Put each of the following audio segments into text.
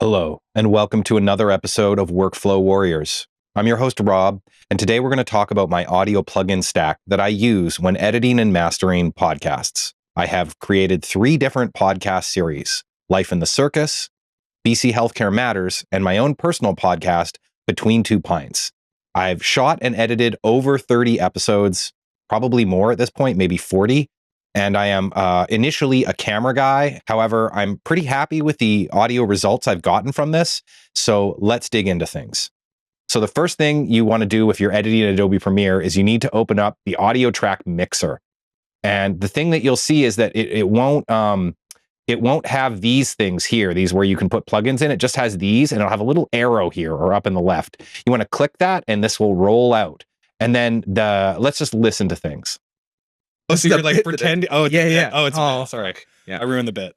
Hello, and welcome to another episode of Workflow Warriors. I'm your host, Rob, and today we're going to talk about my audio plugin stack that I use when editing and mastering podcasts. I have created 3 different podcast series: Life in the Circus, BC Healthcare Matters, and my own personal podcast, Between Two Pints. I've shot and edited over 30 episodes, probably more at this point, maybe 40. And I am initially a camera guy. However, I'm pretty happy with the audio results I've gotten from this. So let's dig into things. So the first thing you want to do if you're editing in Adobe Premiere is you need to open up the audio track mixer. And the thing that you'll see is that it won't have these things here, these where you can put plugins in. It just has these, and it'll have a little arrow here or up in the left. You want to click that, and this will roll out. And then let's just listen to things. Oh, so you're like pretending? Oh, yeah. Oh, it's sorry. Yeah. I ruined the bit.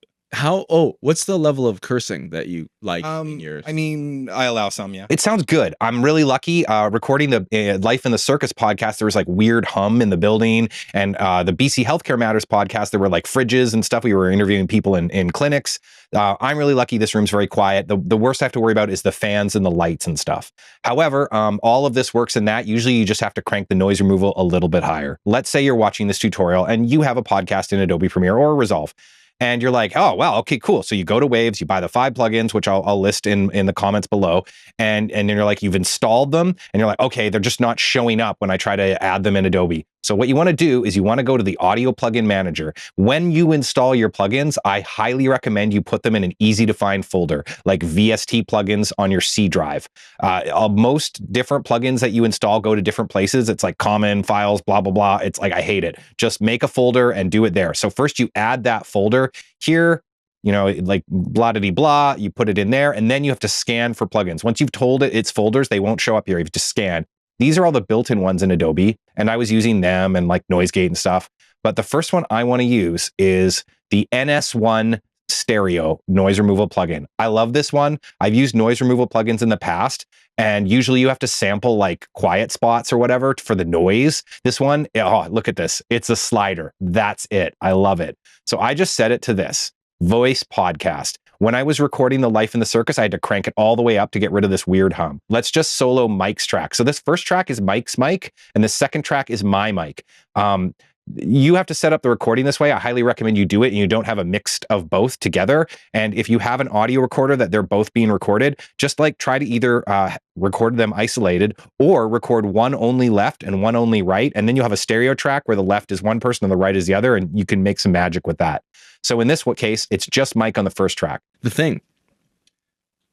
What's the level of cursing that you like in yours? I mean, I allow some, yeah. It sounds good. I'm really lucky. Recording the Life in the Circus podcast, there was like weird hum in the building. And the BC Healthcare Matters podcast, there were like fridges and stuff. We were interviewing people in clinics. I'm really lucky. This room's very quiet. The worst I have to worry about is the fans and the lights and stuff. However, all of this works in that. Usually you just have to crank the noise removal a little bit higher. Let's say you're watching this tutorial and you have a podcast in Adobe Premiere or Resolve. And you're like, oh, wow, okay, cool. So you go to Waves, you buy the 5 plugins, which I'll list in the comments below. And then you're like, you've installed them. And you're like, okay, they're just not showing up when I try to add them in Adobe. So what you want to do is you want to go to the Audio Plugin Manager. When you install your plugins, I highly recommend you put them in an easy to find folder, like VST plugins on your C drive. Most different plugins that you install go to different places. It's like common files, blah, blah, blah. It's like, I hate it. Just make a folder and do it there. So first you add that folder here, like blah, blah, blah, you put it in there, and then you have to scan for plugins. Once you've told it it's folders, they won't show up here. You have to scan. These are all the built-in ones in Adobe, and I was using them and like NoiseGate and stuff. But the first one I want to use is the NS1 Stereo noise removal plugin. I love this one. I've used noise removal plugins in the past, and usually you have to sample like quiet spots or whatever for the noise. This one, oh, look at this. It's a slider. That's it. I love it. So I just set it to this voice podcast. When I was recording the Life in the Circus, I had to crank it all the way up to get rid of this weird hum. Let's just solo Mike's track. So this first track is Mike's mic, and the second track is my mic. You have to set up the recording this way. I highly recommend you do it and you don't have a mix of both together. And if you have an audio recorder that they're both being recorded, just like try to either record them isolated or record one only left and one only right. And then you'll have a stereo track where the left is one person and the right is the other, and you can make some magic with that. So in this case, it's just Mike on the first track. The thing.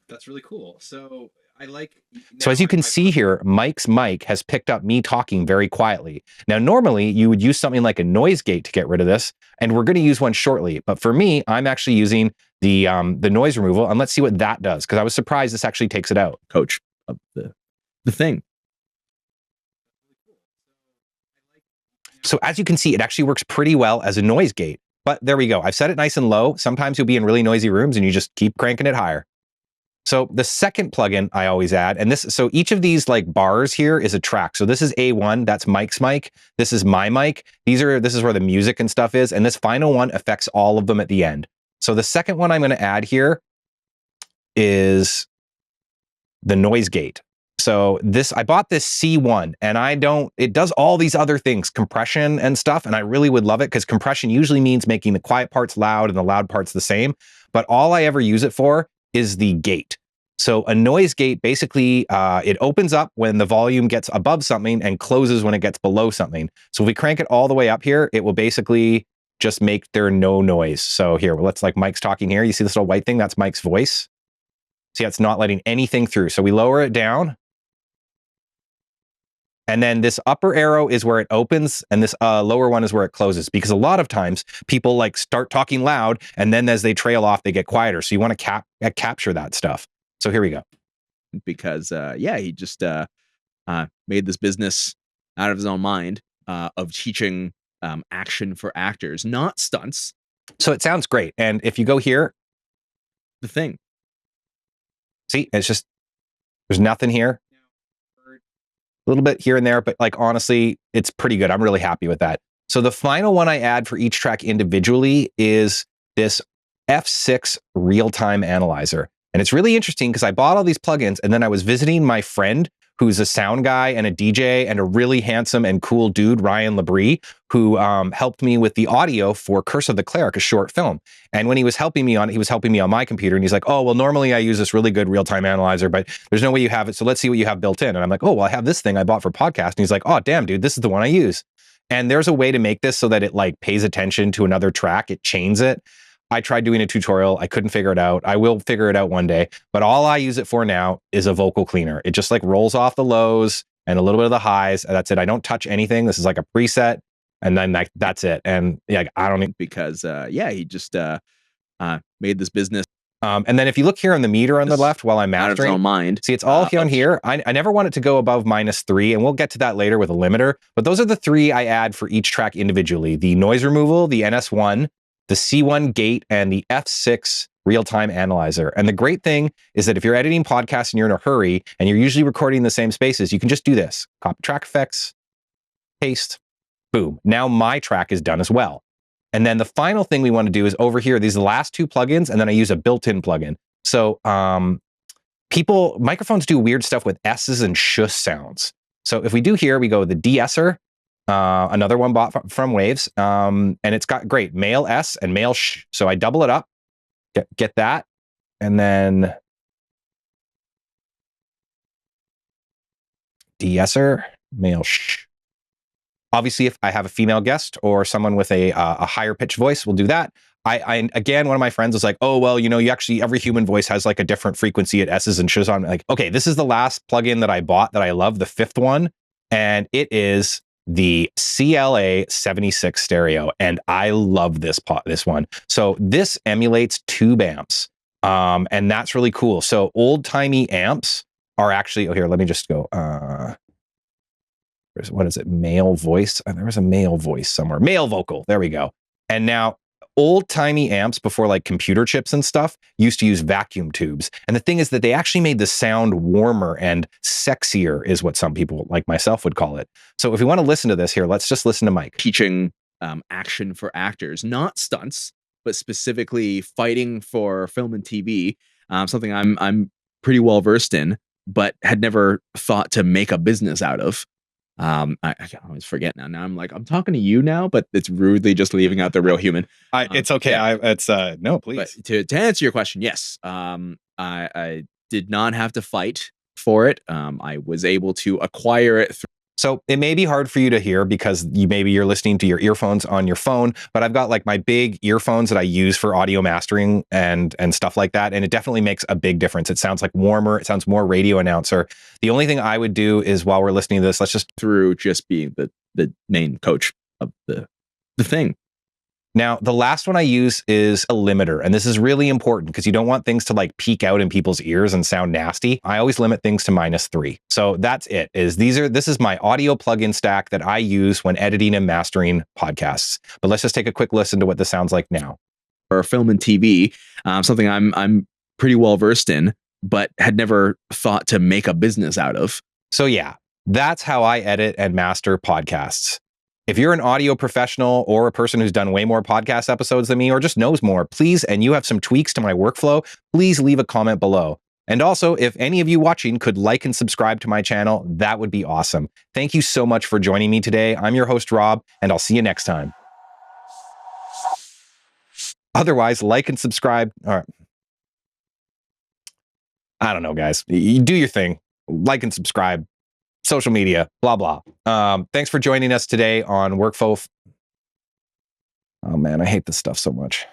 That's really cool. So I like. So as you can see here, Mike's mic has picked up me talking very quietly. Now, normally you would use something like a noise gate to get rid of this, and we're going to use one shortly. But for me, I'm actually using the noise removal, and let's see what that does, because I was surprised this actually takes it out. Coach of the thing. So as you can see, it actually works pretty well as a noise gate. But there we go. I've set it nice and low. Sometimes you'll be in really noisy rooms and you just keep cranking it higher. So the second plugin I always add, and so each of these like bars here is a track. So this is A1, that's Mike's mic. This is my mic. This is where the music and stuff is. And this final one affects all of them at the end. So the second one I'm going to add here is the noise gate. So I bought this C1, and it does all these other things, compression and stuff. And I really would love it because compression usually means making the quiet parts loud and the loud parts the same. But all I ever use it for is the gate. So a noise gate, basically, it opens up when the volume gets above something and closes when it gets below something. So if we crank it all the way up here, it will basically just make there no noise. So here, let's like Mike's talking here. You see this little white thing? That's Mike's voice. See, it's not letting anything through. So we lower it down. And then this upper arrow is where it opens, and this lower one is where it closes. Because a lot of times people like start talking loud, and then as they trail off, they get quieter. So you want to capture that stuff. So here we go. Because he just made this business out of his own mind of teaching action for actors, not stunts. So it sounds great. And if you go here, the thing. See, it's just there's nothing here. A little bit here and there, but like honestly, it's pretty good. I'm really happy with that. So the final one I add for each track individually is this F6 real-time analyzer. And it's really interesting because I bought all these plugins and then I was visiting my friend who's a sound guy and a DJ and a really handsome and cool dude, Ryan Labrie, who helped me with the audio for Curse of the Cleric, a short film. And when he was helping me on it, he was helping me on my computer. And he's like, oh, well, normally I use this really good real-time analyzer, but there's no way you have it. So let's see what you have built in. And I'm like, oh, well, I have this thing I bought for podcast. And he's like, oh, damn, dude, this is the one I use. And there's a way to make this so that it like pays attention to another track. It chains it. I tried doing a tutorial. I couldn't figure it out. I will figure it out one day. But all I use it for now is a vocal cleaner. It just like rolls off the lows and a little bit of the highs. And that's it. I don't touch anything. This is like a preset. And then that's it. And yeah, I don't need because yeah, he just made this business. And then if you look here on the meter on the left while I'm out of his mastering, own mind. see, it's all on here. I never want it to go above -3, and we'll get to that later with a limiter. But those are the 3 I add for each track individually: the noise removal, the NS1, the C1 gate, and the F6 real-time analyzer. And the great thing is that if you're editing podcasts and you're in a hurry and you're usually recording in the same spaces, you can just do this: copy track effects, paste, boom. Now my track is done as well. And then the final thing we want to do is over here, these are the last 2 plugins, and then I use a built-in plugin. So microphones do weird stuff with S's and shush sounds. So if we do here, we go the de-esser, another one bought from Waves, and it's got great male S and male sh. So I double it up, get that, and then de-esser, male sh. Obviously, if I have a female guest or someone with a higher pitch voice, we'll do that. I again, one of my friends was like, oh, well, you know, every human voice has like a different frequency at S's and sh's on. Like, okay, this is the last plugin that I bought that I love, the 5th one. And it is the CLA 76 stereo. And I love this one. So this emulates tube amps. And that's really cool. So old timey amps are actually, oh, here, let me just go, what is it? Male voice. There was a male voice somewhere. Male vocal. There we go. And now old timey amps before like computer chips and stuff used to use vacuum tubes. And the thing is that they actually made the sound warmer and sexier is what some people like myself would call it. So if we want to listen to this here, let's just listen to Mike. Teaching action for actors, not stunts, but specifically fighting for film and TV. Something I'm pretty well versed in, but had never thought to make a business out of. I always forget now. Now I'm like, I'm talking to you now, but it's rudely just leaving out the real human. It's okay. Yeah. No, please. But to answer your question, yes. I did not have to fight for it. I was able to acquire it through. So it may be hard for you to hear because you're listening to your earphones on your phone, but I've got like my big earphones that I use for audio mastering and stuff like that. And it definitely makes a big difference. It sounds like warmer. It sounds more radio announcer. The only thing I would do is while we're listening to this, let's just through just being the main coach of the thing. Now, the last one I use is a limiter, and this is really important because you don't want things to like peek out in people's ears and sound nasty. I always limit things to -3. So that's it. This is my audio plugin stack that I use when editing and mastering podcasts. But let's just take a quick listen to what this sounds like now. For film and TV, something I'm pretty well versed in, but had never thought to make a business out of. So yeah, that's how I edit and master podcasts. If you're an audio professional or a person who's done way more podcast episodes than me or just knows more, please, and you have some tweaks to my workflow, please leave a comment below. And also, if any of you watching could like and subscribe to my channel, that would be awesome. Thank you so much for joining me today. I'm your host, Rob, and I'll see you next time. Otherwise, like and subscribe. All right. I don't know, guys. You do your thing. Like and subscribe. Social media, blah, blah. Thanks for joining us today on Workflow. Oh man, I hate this stuff so much.